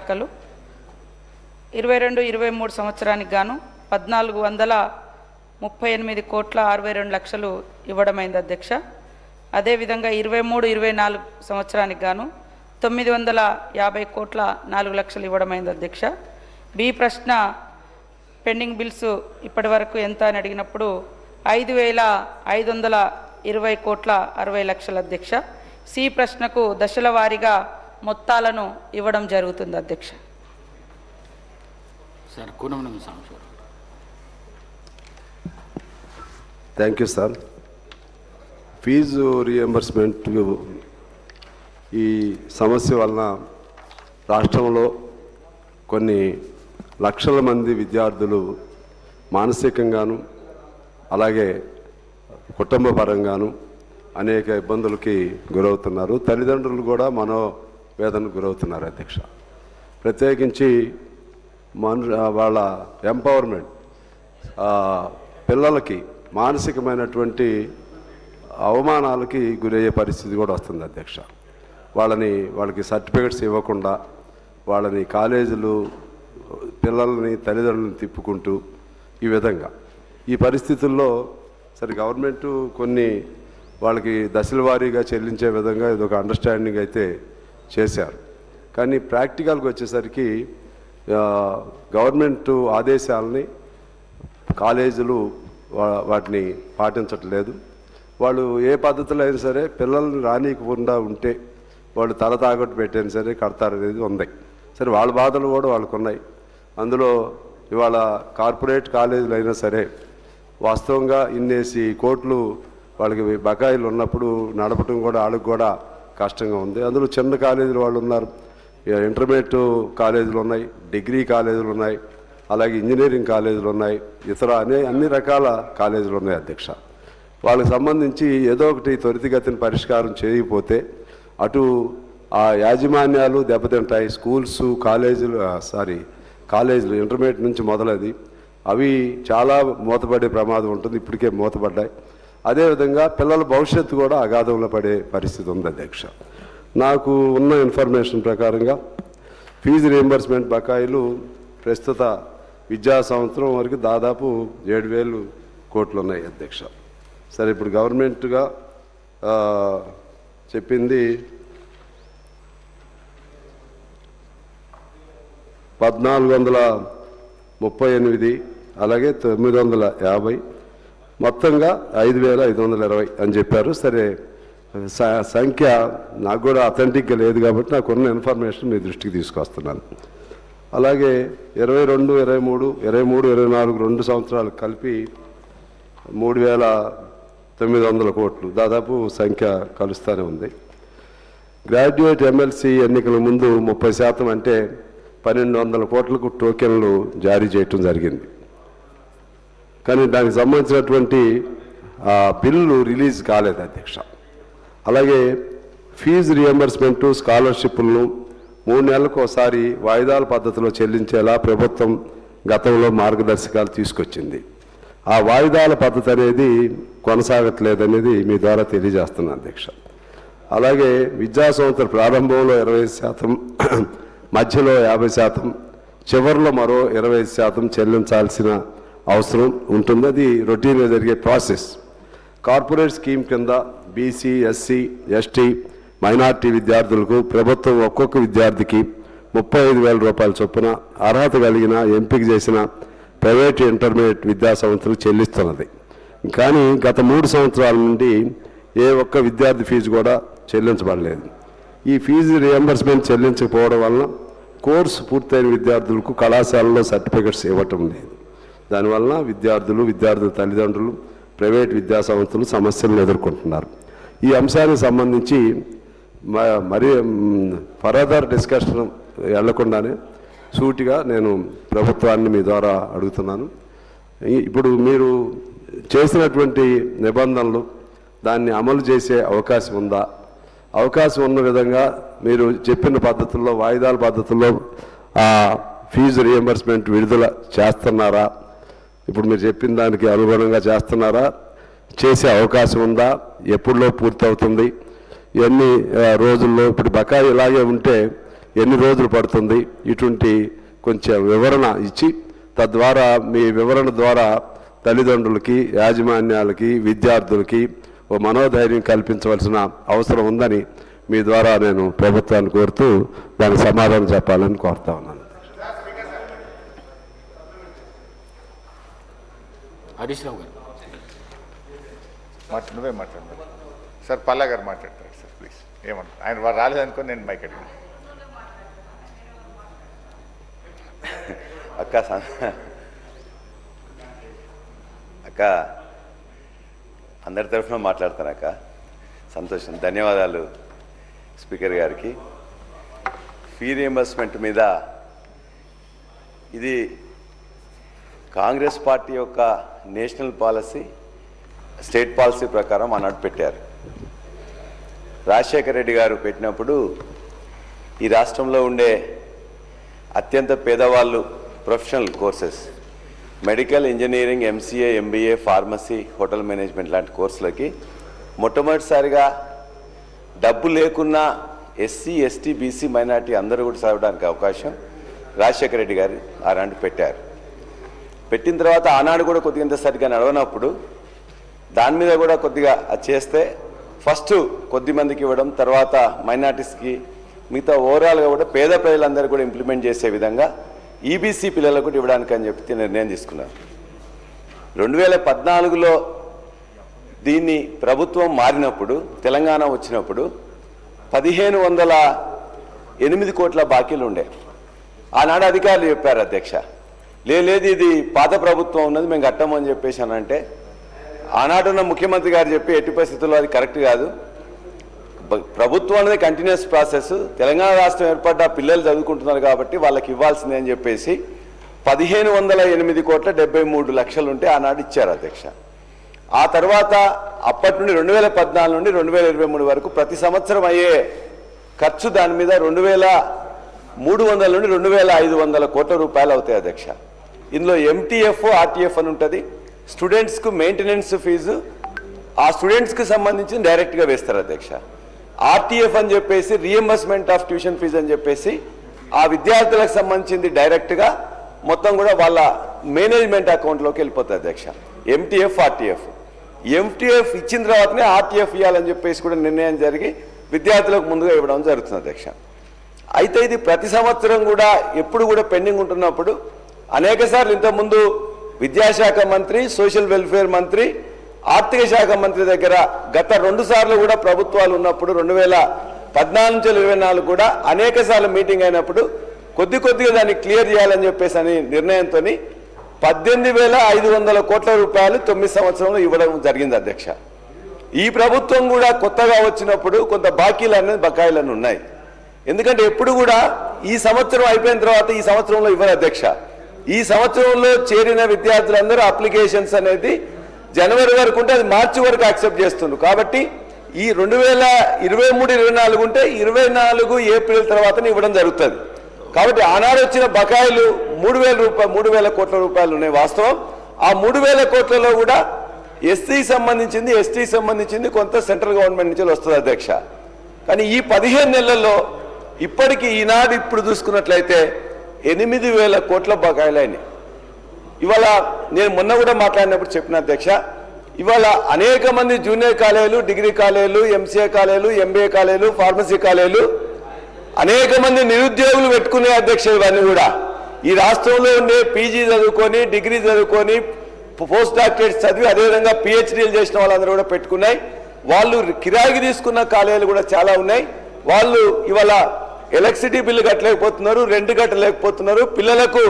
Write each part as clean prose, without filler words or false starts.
శాఖలు 22-23 సంవత్సరానికి గాను 1438,62,00,000 ఇవ్వడమైంది అధ్యక్ష. అదేవిధంగా 23-24 సంవత్సరానికి గాను 950,04,04,00,000 ఇవ్వడమైంది అధ్యక్ష. బి ప్రశ్న పెండింగ్ బిల్స్ ఇప్పటి వరకు ఎంత అని అడిగినప్పుడు 5,520,60,00,000 అధ్యక్ష. సి ప్రశ్నకు దశల వారీగా మొత్తాలను ఇవ్వడం జరుగుతుంది అధ్యక్ష. Thank you sir. Fee reimbursement ఈ సమస్య వలన రాష్ట్రంలో కొన్ని లక్షల మంది విద్యార్థులు మానసికంగాను అలాగే కుటుంబ పరంగాను అనేక ఇబ్బందులకి గురవుతున్నారు. తల్లిదండ్రులు కూడా మనోవేదనకు గురవుతున్నారు అధ్యక్ష. ప్రత్యేకించి వాళ్ళ ఎంపవర్మెంట్ పిల్లలకి మానసికమైనటువంటి అవమానాలకి గురయ్యే పరిస్థితి కూడా వస్తుంది అధ్యక్ష. వాళ్ళకి సర్టిఫికెట్స్ ఇవ్వకుండా వాళ్ళని కాలేజీలు పిల్లల్ని తల్లిదండ్రులను తిప్పుకుంటూ ఈ విధంగా ఈ పరిస్థితుల్లో సరే గవర్నమెంటు కొన్ని వాళ్ళకి దశల వారీగా చెల్లించే విధంగా ఇది ఒక అండర్స్టాండింగ్ అయితే చేశారు. కానీ ప్రాక్టికల్గా వచ్చేసరికి గవర్నమెంటు ఆదేశాలని కాలేజీలు వాటిని పాటించట్లేదు. వాళ్ళు ఏ పద్ధతిలో అయినా సరే పిల్లల్ని రానియకుండా ఉంటే వాళ్ళు తల తాకట్టు పెట్టైనా సరే కడతారనేది ఉంది. సరే వాళ్ళ బాధలు కూడా వాళ్ళకు ఉన్నాయి. అందులో ఇవాళ కార్పొరేట్ కాలేజీలు అయినా సరే వాస్తవంగా ఇన్నేసి కోట్లు వాళ్ళకి బకాయిలు ఉన్నప్పుడు నడపడం కూడా వాళ్ళకి కూడా కష్టంగా ఉంది. అందులో చిన్న కాలేజీలు వాళ్ళు ఉన్నారు, ఇంటర్మీడియట్ కాలేజీలు ఉన్నాయి, డిగ్రీ కాలేజీలు ఉన్నాయి, అలాగే ఇంజనీరింగ్ కాలేజీలు ఉన్నాయి, ఇతర అన్ని రకాల కాలేజీలు ఉన్నాయి అధ్యక్ష. వాళ్ళకి సంబంధించి ఏదో ఒకటి త్వరితగతిన పరిష్కారం చేయకపోతే అటు ఆ యాజమాన్యాలు దెబ్బతింటాయి. స్కూల్స్ కాలేజీలు ఇంటర్మీడియట్ నుంచి మొదలది అవి చాలా మూతపడే ప్రమాదం ఉంటుంది. ఇప్పటికే మూతపడ్డాయి. అదేవిధంగా పిల్లల భవిష్యత్తు కూడా అగాధంలో పడే పరిస్థితి ఉంది అధ్యక్ష. నాకు ఉన్న ఇన్ఫర్మేషన్ ప్రకారంగా ఫీజు రీయింబర్స్మెంట్ బకాయిలు ప్రస్తుత విద్యా సంవత్సరం వరకు దాదాపు 7,000 కోట్లు ఉన్నాయి అధ్యక్ష. సరే ఇప్పుడు గవర్నమెంట్గా చెప్పింది 1,438 అలాగే 950 మొత్తంగా 5,520 అని చెప్పారు. సరే సంఖ్య నాకు కూడా అథెంటిక్గా లేదు కాబట్టి నాకున్న ఇన్ఫర్మేషన్ మీ దృష్టికి తీసుకొస్తున్నాను. అలాగే 22, 23, 24 2 సంవత్సరాలు కలిపి 3,900 కోట్లు దాదాపు సంఖ్య కలుస్తూనే ఉంది. గ్రాడ్యుయేట్ ఎమ్మెల్సీ ఎన్నికల ముందు 30% అంటే 1,200 కోట్లకు టోకెన్లు జారీ చేయటం జరిగింది. కానీ దానికి సంబంధించినటువంటి బిల్లు రిలీజ్ కాలేదు అధ్యక్ష. అలాగే ఫీజు రియంబర్స్మెంటు స్కాలర్షిప్లను 3 నెలలకు ఒకసారి వాయిదాల పద్ధతిలో చెల్లించేలా ప్రభుత్వం గతంలో మార్గదర్శకాలు తీసుకొచ్చింది. ఆ వాయిదాల పద్ధతి అనేది కొనసాగట్లేదనేది మీ ద్వారా తెలియజేస్తున్నాను అధ్యక్ష. అలాగే విద్యా సంవత్సర ప్రారంభంలో 25%, మధ్యలో 50%, చివరిలో మరో 25% చెల్లించాల్సిన అవసరం ఉంటుంది. అది రొటీన్గా జరిగే ప్రాసెస్. కార్పొరేట్ స్కీమ్ కింద బీసీ, ఎస్సీ, ఎస్టీ, మైనార్టీ విద్యార్థులకు ప్రభుత్వం ఒక్కొక్క విద్యార్థికి 35,000 రూపాయల చొప్పున అర్హత కలిగిన ఎంపిక చేసిన ప్రైవేట్ ఇంటర్మీడియట్ విద్యా సంస్థలకు చెల్లిస్తున్నది. కానీ గత 3 సంవత్సరాల నుండి ఏ ఒక్క విద్యార్థి ఫీజు కూడా చెల్లించబడలేదు. ఈ ఫీజు రియంబర్స్మెంట్ చెల్లించకపోవడం వలన కోర్సు పూర్తయిన విద్యార్థులకు కళాశాలలో సర్టిఫికెట్స్ ఇవ్వటం లేదు. దానివల్ల విద్యార్థుల తల్లిదండ్రులు, ప్రైవేట్ విద్యా సంస్థలు సమస్యలను ఎదుర్కొంటున్నారు. ఈ అంశానికి సంబంధించి మరి ఫర్దర్ డిస్కషన్ వెళ్లకుండానే సూటిగా నేను ప్రభుత్వాన్ని మీ ద్వారా అడుగుతున్నాను. ఇప్పుడు మీరు చేసినటువంటి నిబంధనలు దాన్ని అమలు చేసే అవకాశం ఉందా? అవకాశం ఉన్న విధంగా మీరు చెప్పిన పద్ధతుల్లో, వాయిదాల పద్ధతుల్లో ఫీజు రియంబర్స్మెంట్ విడుదల చేస్తున్నారా? ఇప్పుడు మీరు చెప్పిన దానికి అనుగుణంగా చేస్తున్నారా? చేసే అవకాశం ఉందా? ఎప్పుడులో పూర్తి అవుతుంది? ఇవన్నీ రోజుల్లో ఇప్పుడు బకాయి ఇలాగే ఉంటే ఎన్ని రోజులు పడుతుంది, ఇటువంటి కొంచెం వివరణ ఇచ్చి తద్వారా మీ వివరణ ద్వారా తల్లిదండ్రులకి, యాజమాన్యాలకి, విద్యార్థులకి ఓ మనోధైర్యం కల్పించవలసిన అవసరం ఉందని మీ ద్వారా నేను ప్రభుత్వాన్ని కోరుతూ దానికి సమాధానం చెప్పాలని కోరుతా ఉన్నాను. హరీష్ రావు గారు నువ్వే మాట్లాడు సార్. పల్లా గారు మాట్లాడతారు సార్ ప్లీజ్. ఏమంటారు ఆయన రాలేదనుకో నేను మైక్ అడిగాను. అక్క అందరి తరఫున మాట్లాడతాను అక్క. సంతోషం, ధన్యవాదాలు స్పీకర్ గారికి. ఫీ రియంబర్స్మెంట్ మీద ఇది కాంగ్రెస్ పార్టీ యొక్క నేషనల్ పాలసీ, స్టేట్ పాలసీ ప్రకారం ఆనాడు పెట్టారు. రాజశేఖర రెడ్డి గారు పెట్టినప్పుడు ఈ రాష్ట్రంలో ఉండే అత్యంత పేదవాళ్ళు professional courses, medical, engineering, MCA, MBA, pharmacy, hotel management లాంటి కోర్సులకి మొట్టమొదటిసారిగా డబ్బు లేకున్నా ఎస్సీ, ఎస్టీ, బీసీ, మైనార్టీ అందరూ కూడా చదవడానికి అవకాశం రాజశేఖర రెడ్డి గారు ఆనాడు పెట్టారు. పెట్టిన తర్వాత ఆనాడు కూడా కొద్దిగా ఇంత సరిగ్గా నడవనప్పుడు దాని మీద కూడా కొద్దిగా అది చేస్తే ఫస్ట్ కొద్ది మందికి ఇవ్వడం, తర్వాత మైనార్టీస్కి, మిగతా ఓవరాల్గా కూడా పేద ప్రజలందరూ కూడా ఇంప్లిమెంట్ చేసే విధంగా ఈబీసీ పిల్లలకు కూడా ఇవ్వడానికి అని చెప్పి నిర్ణయం తీసుకున్నారు. 2014లో దీన్ని ప్రభుత్వం మారినప్పుడు, తెలంగాణ వచ్చినప్పుడు 1508 కోట్ల బాకీలు ఉండే. ఆనాడు అధికారులు చెప్పారు, అధ్యక్ష లేదు ఇది పాత ప్రభుత్వం ఉన్నది, మేము కట్టమని చెప్పేసానంటే ఆనాడున్న ముఖ్యమంత్రి గారు చెప్పి ఎట్టి పరిస్థితుల్లో అది కరెక్ట్ కాదు, ప్రభుత్వం అనేది కంటిన్యూస్ ప్రాసెస్, తెలంగాణ రాష్ట్రం ఏర్పడ్డ పిల్లలు చదువుకుంటున్నారు కాబట్టి వాళ్ళకి ఇవ్వాల్సిందే అని చెప్పేసి 1508,73,00,000 ఉంటే ఆనాడు ఇచ్చారు అధ్యక్ష. ఆ తర్వాత అప్పటి నుండి 2014 నుండి 2023 వరకు ప్రతి సంవత్సరం అయ్యే ఖర్చు దాని మీద 2,300 నుండి 2,500 కోట్ల రూపాయలు అవుతాయి అధ్యక్ష. ఇందులో ఎంటీఎఫ్, ఆర్టీఎఫ్ అని ఉంటుంది. స్టూడెంట్స్కు మెయింటెనెన్స్ ఫీజు ఆ స్టూడెంట్స్కి సంబంధించి డైరెక్ట్గా వేస్తారు అధ్యక్ష. ఆర్టీఎఫ్ అని చెప్పేసి రియంబర్స్మెంట్ ఆఫ్ ట్యూషన్ ఫీజు అని చెప్పేసి ఆ విద్యార్థులకు సంబంధించింది డైరెక్ట్గా మొత్తం కూడా వాళ్ళ మేనేజ్మెంట్ అకౌంట్లోకి వెళ్ళిపోతుంది అధ్యక్ష. MTF, RTF. ఎంటీఎఫ్ ఇచ్చిన తర్వాతనే ఆర్టీఎఫ్ ఇవ్వాలని చెప్పేసి కూడా నిర్ణయం జరిగి విద్యార్థులకు ముందుగా ఇవ్వడం జరుగుతుంది అధ్యక్ష. అయితే ఇది ప్రతి సంవత్సరం కూడా ఎప్పుడు కూడా పెండింగ్ ఉంటున్నప్పుడు అనేక సార్లు ఇంతకుముందు విద్యాశాఖ మంత్రి, సోషల్ వెల్ఫేర్ మంత్రి, ఆర్థిక శాఖ మంత్రి దగ్గర గత 2 సార్లు కూడా ప్రభుత్వాలు ఉన్నప్పుడు 2014 నుంచి 2024 కూడా అనేక సార్లు మీటింగ్ అయినప్పుడు కొద్దిగా దాన్ని క్లియర్ చేయాలని చెప్పేసి అని నిర్ణయంతో 18,500 కోట్ల రూపాయలు 9 సంవత్సరంలో ఇవ్వడం జరిగింది అధ్యక్ష. ఈ ప్రభుత్వం కూడా కొత్తగా వచ్చినప్పుడు కొంత బకాయిలన్నీ ఉన్నాయి. ఎందుకంటే ఎప్పుడు కూడా ఈ సంవత్సరం అయిపోయిన తర్వాత ఈ సంవత్సరంలో ఇవ్వరు అధ్యక్ష. ఈ సంవత్సరంలో చేరిన విద్యార్థులందరూ అప్లికేషన్స్ అనేది జనవరి వరకు ఉంటే అది మార్చి వరకు యాక్సెప్ట్ చేస్తున్నారు. కాబట్టి ఈ 2023-24 ఉంటే 24 ఏప్రిల్ తర్వాత ఇవ్వడం జరుగుతుంది. కాబట్టి ఆనాడు వచ్చిన బకాయిలు 3,000 కోట్ల రూపాయలు ఉన్నాయి వాస్తవం. ఆ 3,000 కోట్లలో కూడా ఎస్సీ సంబంధించింది, ఎస్టీ సంబంధించింది కొంత సెంట్రల్ గవర్నమెంట్ నుంచి వస్తుంది అధ్యక్ష. కానీ ఈ 15 నెలల్లో ఇప్పటికీ ఈనాడు ఇప్పుడు చూసుకున్నట్లయితే 8,000 కోట్ల బకాయిలు అయినాయి. ఇవాళ నేను మొన్న కూడా మాట్లాడినప్పుడు చెప్పిన అధ్యక్ష, ఇవాళ అనేక మంది జూనియర్ కాలేజీలు, డిగ్రీ కాలేజీలు, ఎంసీఏ కాలేజీలు, ఎంబీఏ కాలేజీలు, ఫార్మసీ కాలేజీలు అనేక మంది నిరుద్యోగులు పెట్టుకునే అధ్యక్ష. ఇవన్నీ కూడా ఈ రాష్ట్రంలో ఉండే పీజీ చదువుకొని, డిగ్రీ చదువుకొని, పోస్ట్ డాక్టరేట్ చదివి అదేవిధంగా పిహెచ్డీలు చేసిన వాళ్ళందరూ కూడా పెట్టుకున్నాయి. వాళ్ళు కిరాయికి తీసుకున్న కాలేజీలు కూడా చాలా ఉన్నాయి. వాళ్ళు ఇవాళ ఎలక్ట్రిసిటీ బిల్లు కట్టలేకపోతున్నారు, రెంట్ కట్టలేకపోతున్నారు, పిల్లలకు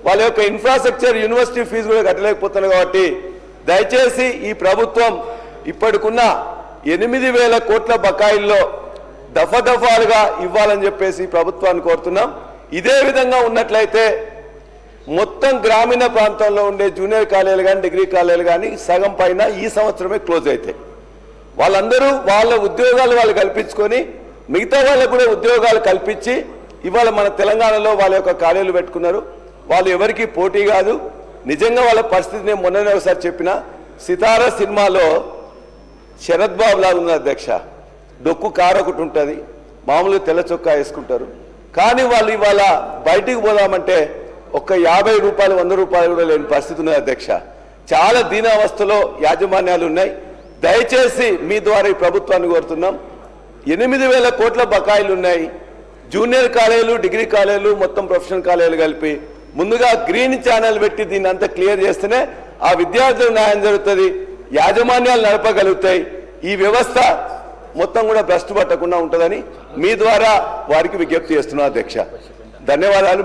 వాళ్ళ యొక్క ఇన్ఫ్రాస్ట్రక్చర్, యూనివర్సిటీ ఫీజు కూడా కట్టలేకపోతున్నారు. కాబట్టి దయచేసి ఈ ప్రభుత్వం ఇప్పటికున్న 8,000 కోట్ల బకాయిల్లో దఫాలుగా ఇవ్వాలని చెప్పేసి ప్రభుత్వాన్ని కోరుతున్నాం. ఇదే విధంగా ఉన్నట్లయితే మొత్తం గ్రామీణ ప్రాంతంలో ఉండే జూనియర్ కాలేజీలు కానీ, డిగ్రీ కాలేజీలు కానీ సగం పైన ఈ సంవత్సరమే క్లోజ్ అవుతాయి. వాళ్ళందరూ వాళ్ళ ఉద్యోగాలు వాళ్ళు కల్పించుకొని మిగతా వాళ్ళకు కూడా ఉద్యోగాలు కల్పించి ఇవాళ మన తెలంగాణలో వాళ్ళ యొక్క కాలేజీలు పెట్టుకున్నారు. వాళ్ళు ఎవరికి పోటీ కాదు. నిజంగా వాళ్ళ పరిస్థితి నేను మొన్ననే ఒకసారి చెప్పిన, సితారా సినిమాలో శరత్ బాబు లాగా ఉంది అధ్యక్ష. డొక్కు కారు ఒకటి ఉంటుంది, మామూలుగా తెల్ల చొక్కా వేసుకుంటారు, కానీ వాళ్ళు ఇవాళ బయటికి పోదామంటే ఒక్క 50 రూపాయలు 100 రూపాయలు కూడా లేని పరిస్థితి ఉన్నది అధ్యక్ష. చాలా దీనావస్థలో యాజమాన్యాలు ఉన్నాయి. దయచేసి మీ ద్వారా ఈ ప్రభుత్వాన్ని కోరుతున్నాం, 8,000 కోట్ల బకాయిలు ఉన్నాయి. జూనియర్ కాలేజీలు, డిగ్రీ కాలేజీలు, మొత్తం ప్రొఫెషనల్ కాలేజీలు కలిపి ముందుగా గ్రీన్ ఛానల్ పెట్టి దీన్ని అంతా క్లియర్ చేస్తేనే ఆ విద్యార్థులకు న్యాయం జరుగుతుంది, యాజమాన్యాలు నడపగలుగుతాయి, ఈ వ్యవస్థ మొత్తం కూడా భ్రష్టు పట్టకుండా ఉంటుందని మీ ద్వారా వారికి విజ్ఞప్తి చేస్తున్నా అధ్యక్ష. ధన్యవాదాలు.